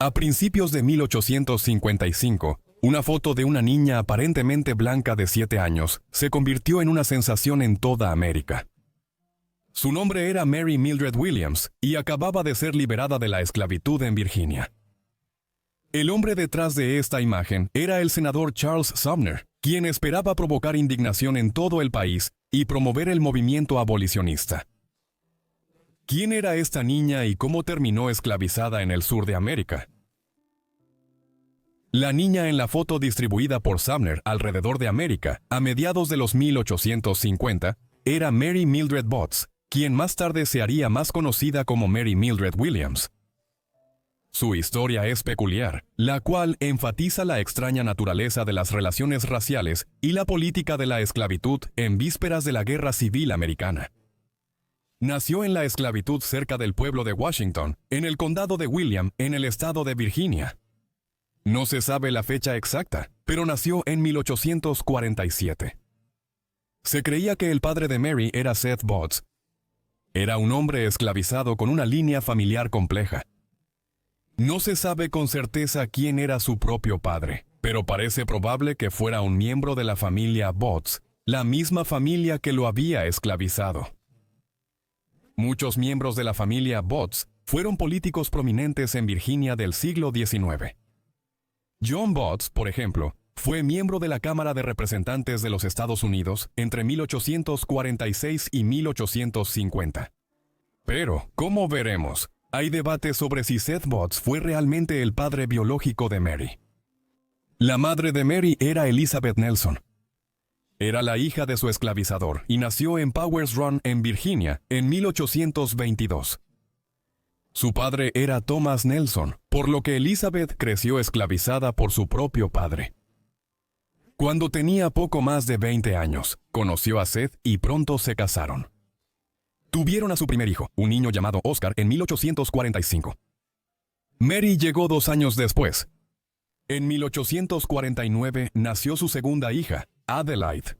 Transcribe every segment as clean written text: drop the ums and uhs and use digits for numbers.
A principios de 1855, una foto de una niña aparentemente blanca de 7 años se convirtió en una sensación en toda América. Su nombre era Mary Mildred Williams y acababa de ser liberada de la esclavitud en Virginia. El hombre detrás de esta imagen era el senador Charles Sumner, quien esperaba provocar indignación en todo el país y promover el movimiento abolicionista. ¿Quién era esta niña y cómo terminó esclavizada en el sur de América? La niña en la foto distribuida por Sumner alrededor de América, a mediados de los 1850, era Mary Mildred Botts, quien más tarde se haría más conocida como Mary Mildred Williams. Su historia es peculiar, la cual enfatiza la extraña naturaleza de las relaciones raciales y la política de la esclavitud en vísperas de la Guerra Civil Americana. Nació en la esclavitud cerca del pueblo de Washington, en el condado de William, en el estado de Virginia. No se sabe la fecha exacta, pero nació en 1847. Se creía que el padre de Mary era Seth Botts. Era un hombre esclavizado con una línea familiar compleja. No se sabe con certeza quién era su propio padre, pero parece probable que fuera un miembro de la familia Botts, la misma familia que lo había esclavizado. Muchos miembros de la familia Botts fueron políticos prominentes en Virginia del siglo XIX. John Botts, por ejemplo, fue miembro de la Cámara de Representantes de los Estados Unidos entre 1846 y 1850. Pero, como veremos, hay debate sobre si Seth Botts fue realmente el padre biológico de Mary. La madre de Mary era Elizabeth Nelson. Era la hija de su esclavizador y nació en Powers Run, en Virginia, en 1822. Su padre era Thomas Nelson, por lo que Elizabeth creció esclavizada por su propio padre. Cuando tenía poco más de 20 años, conoció a Seth y pronto se casaron. Tuvieron a su primer hijo, un niño llamado Oscar, en 1845. Mary llegó 2 años después. En 1849 nació su segunda hija, Adelaide.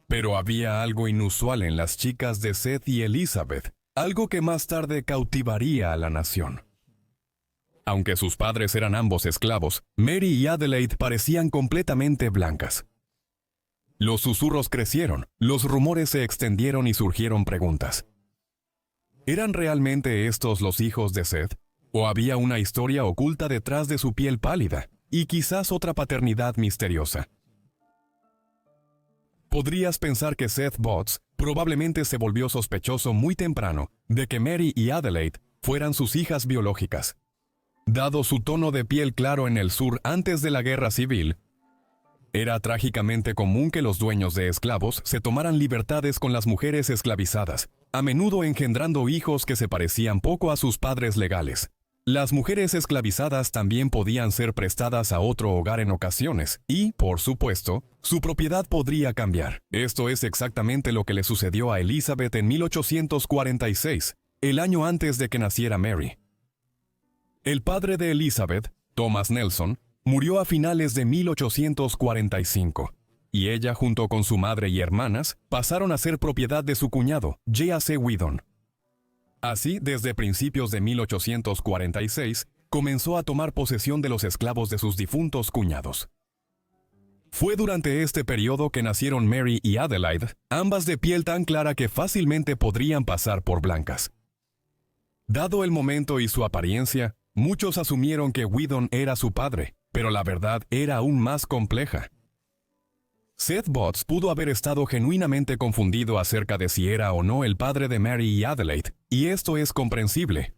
Pero había algo inusual en las chicas de Seth y Elizabeth, algo que más tarde cautivaría a la nación. Aunque sus padres eran ambos esclavos, Mary y Adelaide parecían completamente blancas. Los susurros crecieron, los rumores se extendieron y surgieron preguntas. ¿Eran realmente estos los hijos de Seth? ¿O había una historia oculta detrás de su piel pálida, y quizás otra paternidad misteriosa? Podrías pensar que Seth Botts probablemente se volvió sospechoso muy temprano de que Mary y Adelaide fueran sus hijas biológicas. Dado su tono de piel claro en el sur antes de la Guerra Civil, era trágicamente común que los dueños de esclavos se tomaran libertades con las mujeres esclavizadas, a menudo engendrando hijos que se parecían poco a sus padres legales. Las mujeres esclavizadas también podían ser prestadas a otro hogar en ocasiones y, por supuesto, su propiedad podría cambiar. Esto es exactamente lo que le sucedió a Elizabeth en 1846, el año antes de que naciera Mary. El padre de Elizabeth, Thomas Nelson, murió a finales de 1845, y ella, junto con su madre y hermanas, pasaron a ser propiedad de su cuñado, J.A.C. Weedon. Así, desde principios de 1846, comenzó a tomar posesión de los esclavos de sus difuntos cuñados. Fue durante este periodo que nacieron Mary y Adelaide, ambas de piel tan clara que fácilmente podrían pasar por blancas. Dado el momento y su apariencia, muchos asumieron que Weedon era su padre, pero la verdad era aún más compleja. Seth Botts pudo haber estado genuinamente confundido acerca de si era o no el padre de Mary y Adelaide, y esto es comprensible.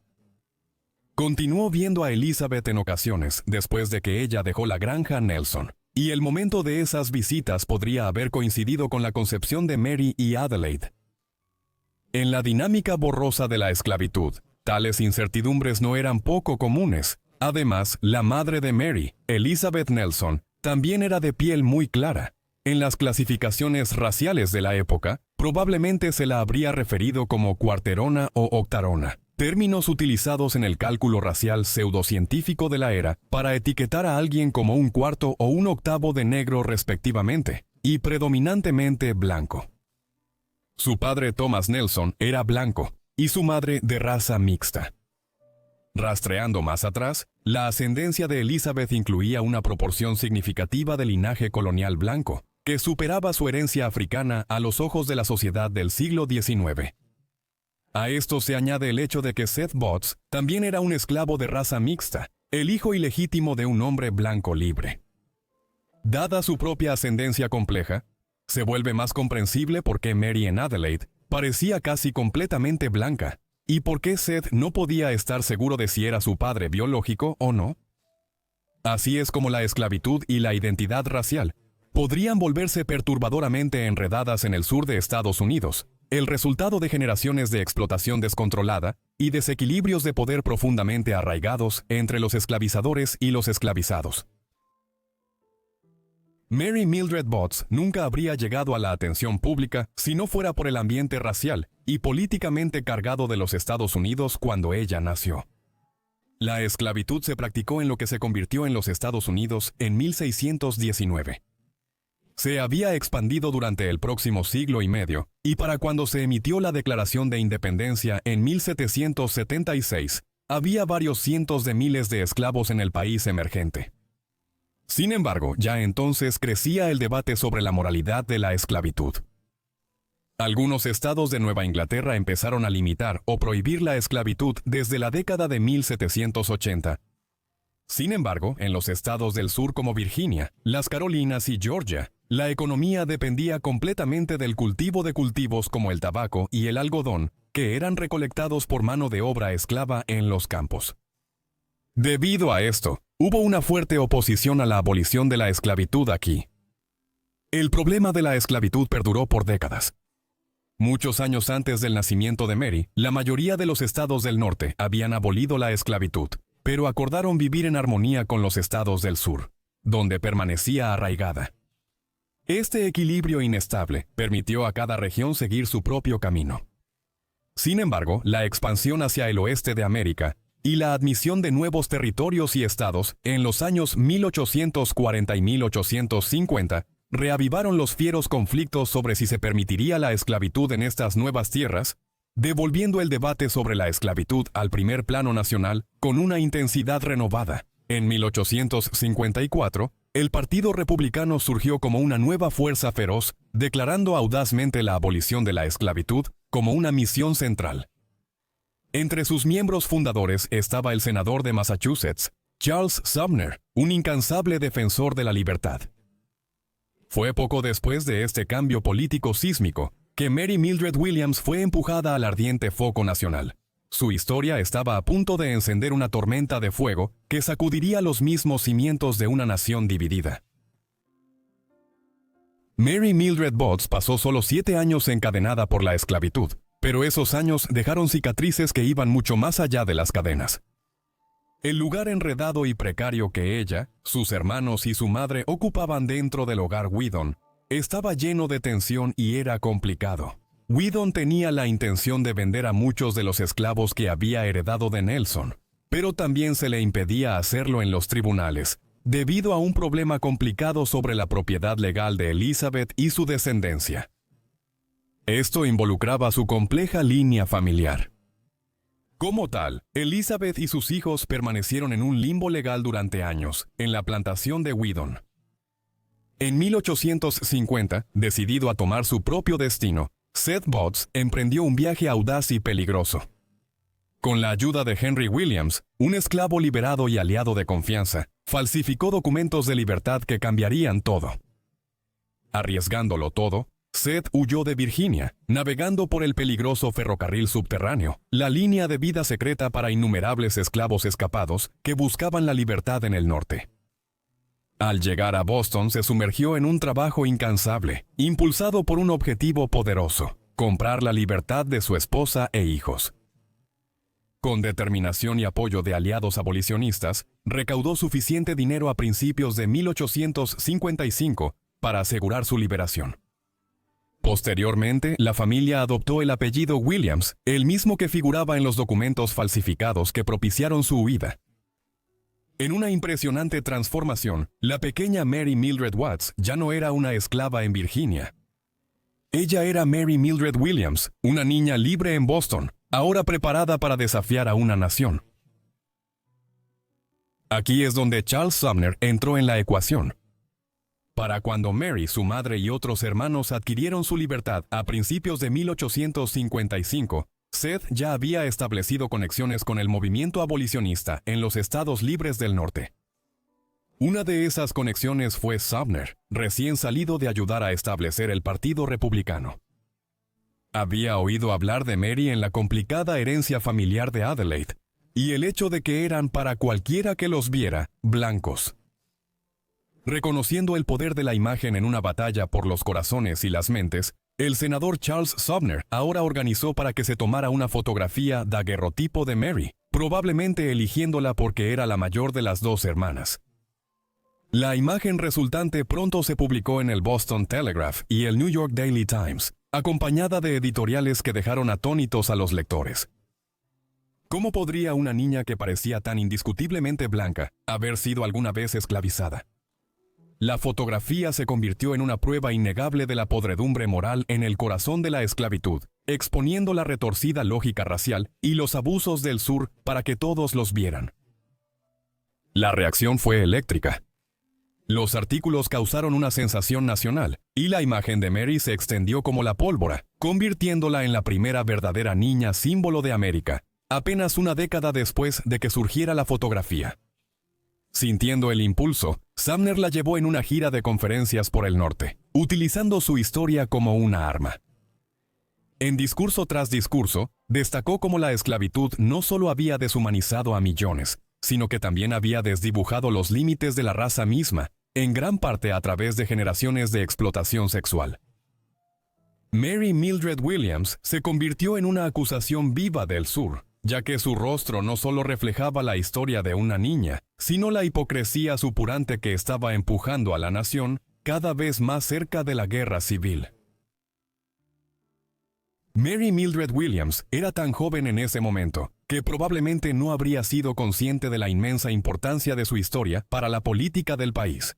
Continuó viendo a Elizabeth en ocasiones después de que ella dejó la granja Nelson, y el momento de esas visitas podría haber coincidido con la concepción de Mary y Adelaide. En la dinámica borrosa de la esclavitud, tales incertidumbres no eran poco comunes. Además, la madre de Mary, Elizabeth Nelson, también era de piel muy clara. En las clasificaciones raciales de la época, probablemente se la habría referido como cuarterona o octarona, términos utilizados en el cálculo racial pseudocientífico de la era para etiquetar a alguien como un cuarto o un octavo de negro respectivamente, y predominantemente blanco. Su padre Thomas Nelson era blanco, y su madre de raza mixta. Rastreando más atrás, la ascendencia de Elizabeth incluía una proporción significativa de linaje colonial blanco, que superaba su herencia africana a los ojos de la sociedad del siglo XIX. A esto se añade el hecho de que Seth Botts también era un esclavo de raza mixta, el hijo ilegítimo de un hombre blanco libre. Dada su propia ascendencia compleja, se vuelve más comprensible por qué Mary en Adelaide parecía casi completamente blanca, y por qué Seth no podía estar seguro de si era su padre biológico o no. Así es como la esclavitud y la identidad racial podrían volverse perturbadoramente enredadas en el sur de Estados Unidos, el resultado de generaciones de explotación descontrolada y desequilibrios de poder profundamente arraigados entre los esclavizadores y los esclavizados. Mary Mildred Botts nunca habría llegado a la atención pública si no fuera por el ambiente racial y políticamente cargado de los Estados Unidos cuando ella nació. La esclavitud se practicó en lo que se convirtió en los Estados Unidos en 1619. Se había expandido durante el próximo siglo y medio, y para cuando se emitió la Declaración de Independencia en 1776, había varios cientos de miles de esclavos en el país emergente. Sin embargo, ya entonces crecía el debate sobre la moralidad de la esclavitud. Algunos estados de Nueva Inglaterra empezaron a limitar o prohibir la esclavitud desde la década de 1780. Sin embargo, en los estados del sur como Virginia, las Carolinas y Georgia, la economía dependía completamente del cultivo de cultivos como el tabaco y el algodón, que eran recolectados por mano de obra esclava en los campos. Debido a esto, hubo una fuerte oposición a la abolición de la esclavitud aquí. El problema de la esclavitud perduró por décadas. Muchos años antes del nacimiento de Mary, la mayoría de los estados del norte habían abolido la esclavitud, pero acordaron vivir en armonía con los estados del sur, donde permanecía arraigada. Este equilibrio inestable permitió a cada región seguir su propio camino. Sin embargo, la expansión hacia el oeste de América y la admisión de nuevos territorios y estados en los años 1840 y 1850 reavivaron los fieros conflictos sobre si se permitiría la esclavitud en estas nuevas tierras, devolviendo el debate sobre la esclavitud al primer plano nacional con una intensidad renovada. En 1854, el Partido Republicano surgió como una nueva fuerza feroz, declarando audazmente la abolición de la esclavitud como una misión central. Entre sus miembros fundadores estaba el senador de Massachusetts, Charles Sumner, un incansable defensor de la libertad. Fue poco después de este cambio político sísmico que Mary Mildred Williams fue empujada al ardiente foco nacional. Su historia estaba a punto de encender una tormenta de fuego que sacudiría los mismos cimientos de una nación dividida. Mary Mildred Botts pasó solo 7 años encadenada por la esclavitud, pero esos años dejaron cicatrices que iban mucho más allá de las cadenas. El lugar enredado y precario que ella, sus hermanos y su madre ocupaban dentro del hogar Wheadon estaba lleno de tensión y era complicado. Wheadon tenía la intención de vender a muchos de los esclavos que había heredado de Nelson, pero también se le impedía hacerlo en los tribunales, debido a un problema complicado sobre la propiedad legal de Elizabeth y su descendencia. Esto involucraba su compleja línea familiar. Como tal, Elizabeth y sus hijos permanecieron en un limbo legal durante años, en la plantación de Wheadon. En 1850, decidido a tomar su propio destino, Seth Botts emprendió un viaje audaz y peligroso. Con la ayuda de Henry Williams, un esclavo liberado y aliado de confianza, falsificó documentos de libertad que cambiarían todo. Arriesgándolo todo, Seth huyó de Virginia, navegando por el peligroso ferrocarril subterráneo, la línea de vida secreta para innumerables esclavos escapados que buscaban la libertad en el norte. Al llegar a Boston se sumergió en un trabajo incansable, impulsado por un objetivo poderoso: comprar la libertad de su esposa e hijos. Con determinación y apoyo de aliados abolicionistas, recaudó suficiente dinero a principios de 1855 para asegurar su liberación. Posteriormente, la familia adoptó el apellido Williams, el mismo que figuraba en los documentos falsificados que propiciaron su huida. En una impresionante transformación, la pequeña Mary Mildred Watts ya no era una esclava en Virginia. Ella era Mary Mildred Williams, una niña libre en Boston, ahora preparada para desafiar a una nación. Aquí es donde Charles Sumner entró en la ecuación. Para cuando Mary, su madre y otros hermanos adquirieron su libertad a principios de 1855, Seth ya había establecido conexiones con el movimiento abolicionista en los estados libres del norte. Una de esas conexiones fue Sumner, recién salido de ayudar a establecer el Partido Republicano. Había oído hablar de Mary en la complicada herencia familiar de Adelaide, y el hecho de que eran, para cualquiera que los viera, blancos. Reconociendo el poder de la imagen en una batalla por los corazones y las mentes, el senador Charles Sumner ahora organizó para que se tomara una fotografía daguerrotipo de Mary, probablemente eligiéndola porque era la mayor de las dos hermanas. La imagen resultante pronto se publicó en el Boston Telegraph y el New York Daily Times, acompañada de editoriales que dejaron atónitos a los lectores. ¿Cómo podría una niña que parecía tan indiscutiblemente blanca haber sido alguna vez esclavizada? La fotografía se convirtió en una prueba innegable de la podredumbre moral en el corazón de la esclavitud, exponiendo la retorcida lógica racial y los abusos del sur para que todos los vieran. La reacción fue eléctrica. Los artículos causaron una sensación nacional, y la imagen de Mary se extendió como la pólvora, convirtiéndola en la primera verdadera niña símbolo de América, apenas una década después de que surgiera la fotografía. Sintiendo el impulso, Sumner la llevó en una gira de conferencias por el norte, utilizando su historia como una arma. En discurso tras discurso, destacó cómo la esclavitud no solo había deshumanizado a millones, sino que también había desdibujado los límites de la raza misma, en gran parte a través de generaciones de explotación sexual. Mary Mildred Williams se convirtió en una acusación viva del sur, ya que su rostro no solo reflejaba la historia de una niña, sino la hipocresía supurante que estaba empujando a la nación cada vez más cerca de la guerra civil. Mary Mildred Williams era tan joven en ese momento que probablemente no habría sido consciente de la inmensa importancia de su historia para la política del país.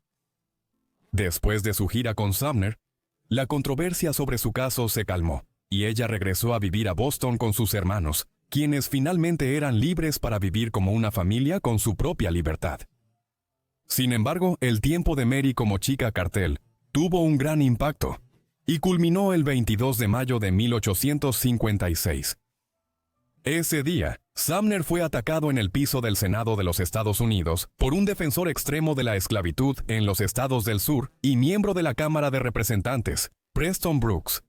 Después de su gira con Sumner, la controversia sobre su caso se calmó, y ella regresó a vivir a Boston con sus hermanos, quienes finalmente eran libres para vivir como una familia con su propia libertad. Sin embargo, el tiempo de Mary como chica cartel tuvo un gran impacto, y culminó el 22 de mayo de 1856. Ese día, Sumner fue atacado en el piso del Senado de los Estados Unidos por un defensor extremo de la esclavitud en los estados del sur y miembro de la Cámara de Representantes, Preston Brooks.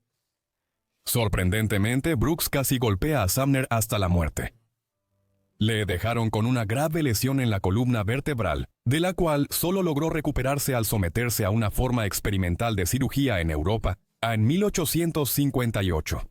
Sorprendentemente, Brooks casi golpea a Sumner hasta la muerte. Le dejaron con una grave lesión en la columna vertebral, de la cual solo logró recuperarse al someterse a una forma experimental de cirugía en Europa en 1858.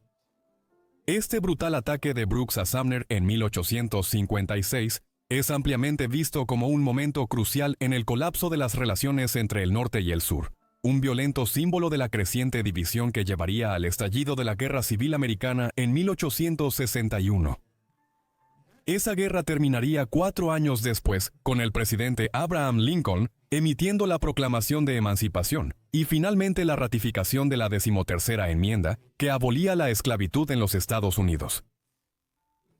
Este brutal ataque de Brooks a Sumner en 1856 es ampliamente visto como un momento crucial en el colapso de las relaciones entre el norte y el sur, un violento símbolo de la creciente división que llevaría al estallido de la Guerra Civil Americana en 1861. Esa guerra terminaría 4 años después, con el presidente Abraham Lincoln emitiendo la Proclamación de Emancipación y finalmente la ratificación de la 13ª enmienda que abolía la esclavitud en los Estados Unidos.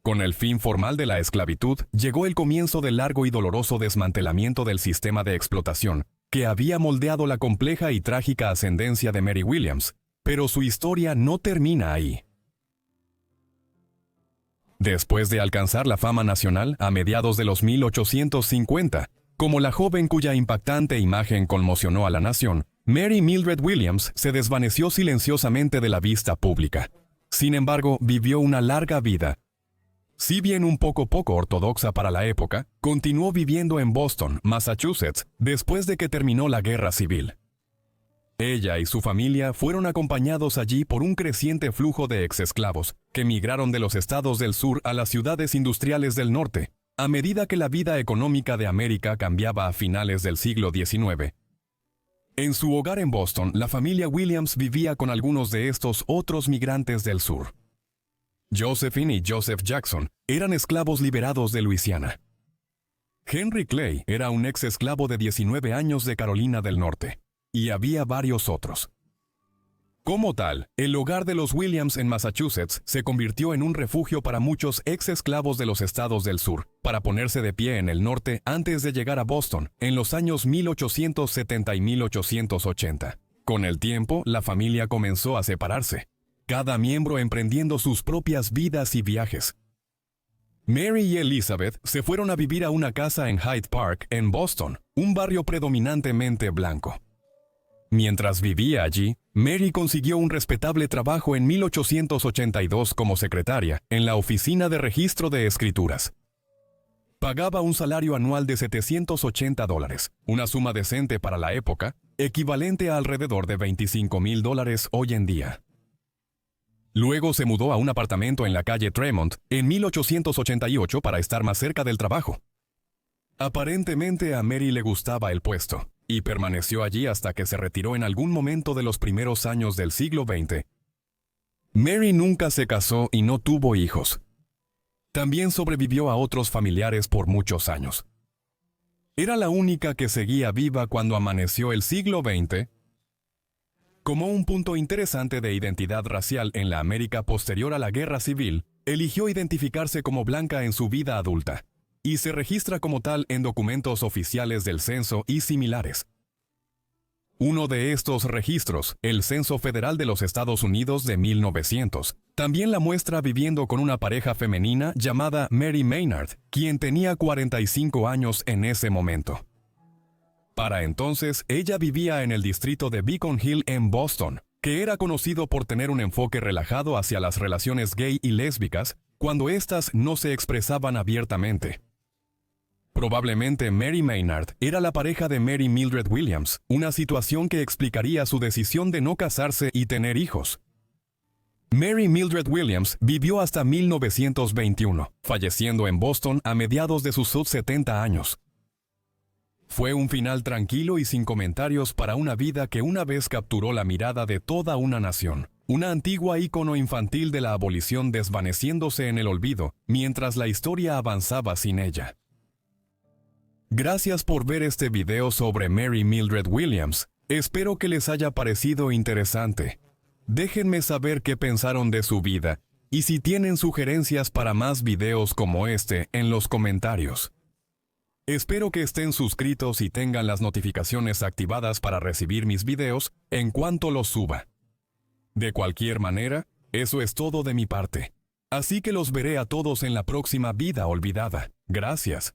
Con el fin formal de la esclavitud, llegó el comienzo del largo y doloroso desmantelamiento del sistema de explotación, que había moldeado la compleja y trágica ascendencia de Mary Williams, pero su historia no termina ahí. Después de alcanzar la fama nacional a mediados de los 1850, como la joven cuya impactante imagen conmocionó a la nación, Mary Mildred Williams se desvaneció silenciosamente de la vista pública. Sin embargo, vivió una larga vida. Si bien un poco ortodoxa para la época, continuó viviendo en Boston, Massachusetts, después de que terminó la Guerra Civil. Ella y su familia fueron acompañados allí por un creciente flujo de exesclavos que migraron de los estados del sur a las ciudades industriales del norte, a medida que la vida económica de América cambiaba a finales del siglo XIX. En su hogar en Boston, la familia Williams vivía con algunos de estos otros migrantes del sur. Josephine y Joseph Jackson eran esclavos liberados de Luisiana. Henry Clay era un ex esclavo de 19 años de Carolina del Norte, y había varios otros. Como tal, el hogar de los Williams en Massachusetts se convirtió en un refugio para muchos ex-esclavos de los estados del sur, para ponerse de pie en el norte antes de llegar a Boston, en los años 1870 y 1880. Con el tiempo, la familia comenzó a separarse, cada miembro emprendiendo sus propias vidas y viajes. Mary y Elizabeth se fueron a vivir a una casa en Hyde Park, en Boston, un barrio predominantemente blanco. Mientras vivía allí, Mary consiguió un respetable trabajo en 1882 como secretaria en la Oficina de Registro de Escrituras. Pagaba un salario anual de $780, una suma decente para la época, equivalente a alrededor de $25,000 hoy en día. Luego se mudó a un apartamento en la calle Tremont en 1888 para estar más cerca del trabajo. Aparentemente a Mary le gustaba el puesto, y permaneció allí hasta que se retiró en algún momento de los primeros años del siglo XX. Mary nunca se casó y no tuvo hijos. También sobrevivió a otros familiares por muchos años. Era la única que seguía viva cuando amaneció el siglo XX. Como un punto interesante de identidad racial en la América posterior a la Guerra Civil, eligió identificarse como blanca en su vida adulta, y se registra como tal en documentos oficiales del censo y similares. Uno de estos registros, el Censo Federal de los Estados Unidos de 1900, también la muestra viviendo con una pareja femenina llamada Mary Maynard, quien tenía 45 años en ese momento. Para entonces, ella vivía en el distrito de Beacon Hill en Boston, que era conocido por tener un enfoque relajado hacia las relaciones gay y lésbicas, cuando éstas no se expresaban abiertamente. Probablemente Mary Maynard era la pareja de Mary Mildred Williams, una situación que explicaría su decisión de no casarse y tener hijos. Mary Mildred Williams vivió hasta 1921, falleciendo en Boston a mediados de sus 70 años. Fue un final tranquilo y sin comentarios para una vida que una vez capturó la mirada de toda una nación, una antigua ícono infantil de la abolición desvaneciéndose en el olvido, mientras la historia avanzaba sin ella. Gracias por ver este video sobre Mary Mildred Williams. Espero que les haya parecido interesante. Déjenme saber qué pensaron de su vida y si tienen sugerencias para más videos como este en los comentarios. Espero que estén suscritos y tengan las notificaciones activadas para recibir mis videos en cuanto los suba. De cualquier manera, eso es todo de mi parte. Así que los veré a todos en la próxima vida olvidada. Gracias.